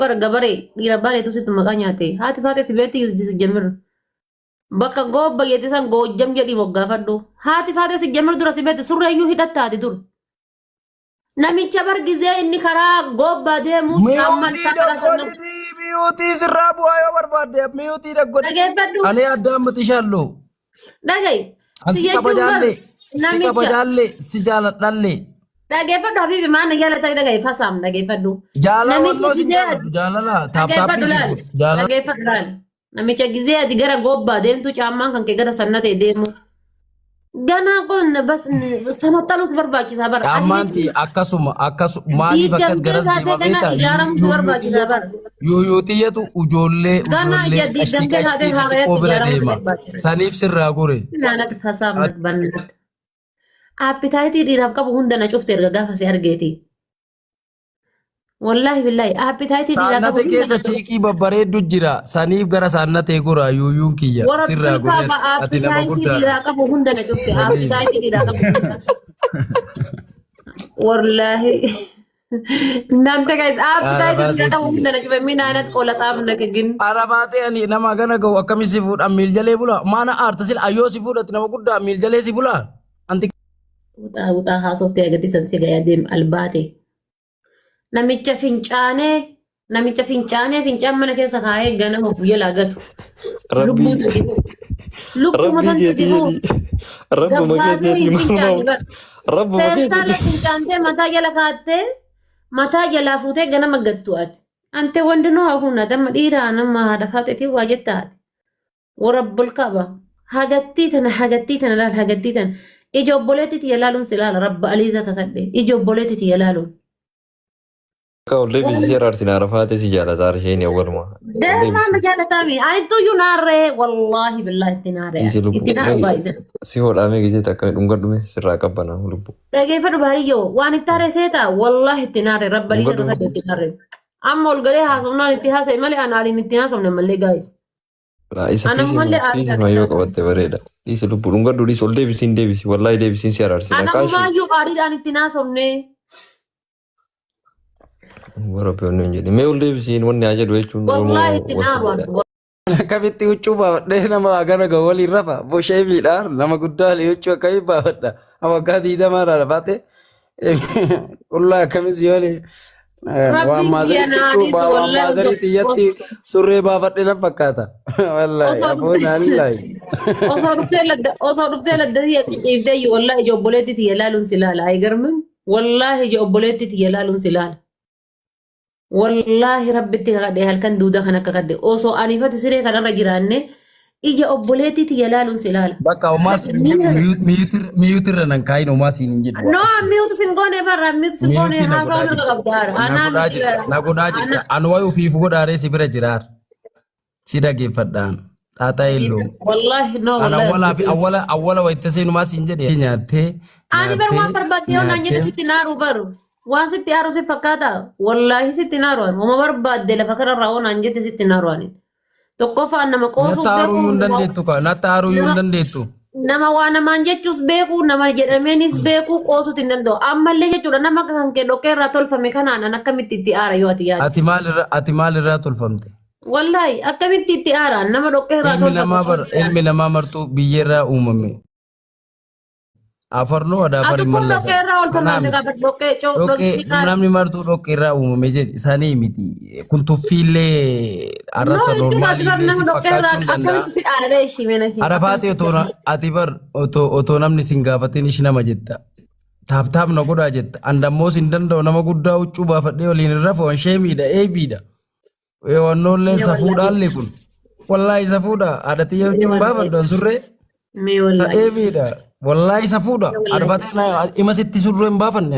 bara gabaree dhiira baaleetu sitti maqaa nyaate haati faatee si beekti si jamir bakka goobba yeeti san goojjam jedhi moggaafadhu haati faatee si jamir dura si beekti surreeyyuu hidhattaati dur namicha bargizee inni karaa goobba deemu amman sakara sunna miyuutii sirraa bu'aa yoo barbaadde miyuutii dhaggoodhe dhageeffadhu ani addaan mutishaallu dhagay si kabajaallee si kabajaallee si jaaladhallee dhageeffadhu habiibi maana jaalata dhagay fasaam dhageeffadhu jaalawannoo si jaalala taaptaappii si jaalala dhageeffadhu laal namicha gizee ati gara gobbaa deemtu caammaan kan kee gara sannatee deemu ganaa kun bas sanattaluutu barbaachisaa bara caammaanti akkasuma maaliif akkas garas deema beektaa ijaaramtu barbaachisaa bara yoo xiyyatu ijoollee xixiqqoo bira deema saniif sirraa gore naanatti fasaam bannat appitaayitii dhiiraaf qabu hunda na cufte erga gaafa si argeeti wallahi billahi appitaayitii dhiiraaf qabu saannate keessa ciiqii babbareeddu jira saniif gara saannatee gora yuuyuun kiyya sirraa gore ati nama guddaa dhiiraaf qabu hunda na cufte appitaayitii dhiiraaf qabu wallahi Nante guys, appetite tidak tahu kita nak cuba mina anak kolat apa nak gin. Arabate ani nama gana go akami seafood amil jale pula. Mana artasil ayo seafood ati nama kuda amil jale si pula. Anti uta hasof te agati sansi gaya dem albate. Namicha fincane mana kesa kaya gana ho puya lagat. Lubbu matan tadi ho. Rabbu magete di mana? Rabbu magete. Sestale fincante mata jala kate. Mata jala fute gana magattuat. Ante wandino ahuna dama dira nama hada fateti wajetat. Warabbul kaba. Hagatti tana lal hagatti tan. Ijo boleti ti yalalun silala rabba aliza kakadde. Ijo boleti ti yalalun. Kau lebih siarar sinar fate si jala tar sheni awal mah. Dema majala tami. Ani tu yunare wallahi billahi tinare. Itinare guys. Si hol ame gitu tak kami unggar dume siraka bana lubu. Lagi fadu bari yo. Wanitare seta wallahi tinare rabba aliza kakadde tinare. Amol gale hasumna nitihasa imale anali nitihasa namale guys. Lah isa pisi mayo kawatte bereda. Isi lubu unggar duri solde bisin debisi wallahi debisin siarar sinar kashi. Anak mayu ari dan nitihasa somne. Wara peonu jadi. Meul debisin wanne aja dua cun. Wallahi tinaruan. Kabitti uccu bawadhe nama agana go wali rafa boshee midhaan nama guddaa uccu akkamii bawadha awaggaa 20 irraa baate qullaa akkamis yoole waan maazarii xiyyatti surree baafadhe nan fakkaata wallahi afoon aanilaayi osoo dhuftee laddatii qiqiifdee wallahi ija obboleettiiti yalaaluun si laala aygarmin wallahi ija obboleettiiti yalaaluun si laala wallahi rabbitti kakadhe halkan duuda kan akka kadhe osoo anifati siree kanarra jiraanne ija obboleettiiti yalaaluun si laala bakka umaas miyuutirra nan kaayin umaas hin jedhu no miyuutu fingoone barra miyuutu singoone haafaa nama qabdaara na godhaa jirta anu wayi ufiif godhaaree si bira jiraar si dhageeffadhaan xaaxaa illoo wallahi no awwala wayittasee numaas hin jedhe nyaattee ani bar waan barbaadde yoo naan jedhe sitti naaru baru waan sitti aaru si fakkaata wallahi sitti naaruan uma barbaadde lafa kanarraa oo naan jette sitti naaruan tokkoffaan nama qoosuuf nattaaruu yoo dandeettu nama waa namaan jechuus beeku nama jedhameenis beeku qoosuut hin danda'u ammallee jechuudha nama kan kee dhoqqee irraa tolfame kanaan an akkamitti itti aara yoo ati yaadde ati maalirraa tolfamte wallahi akkamitti itti aara nama dhoqqee irraa tolfame ilmi namaa martuu biyyeerraa uumame afarnoo adaa farin mallasa namni martuu dhoqqee irraa uumame jedhi isaanii miti kun tuffiillee arrabsa normaalii si fakkaachuun danda'a arafaati ati bar otoo namni sin gaafatin ishi nama jetta taaptaap na godhaa jetta andammoo sin danda'u nama guddaa huccuu baafadhee waliin irra foon sheemiidha eebiidha wannoollee safuudhaallee kun wallaahi safuudha haadhatiyya huccuun baafadhan surree eebiidha wallahi safuudha arfatee ima sitti surreen baafanne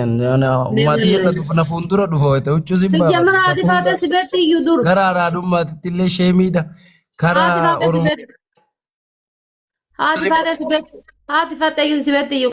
maatii yerra na fuuldura dhufa wayita huccuu sin baafa sijamara ati faate sibeetti iyyuu dur gara araadummaatitti illee sheemiidha karaa oromoo haati faate iyyuu sibeetti iyyuu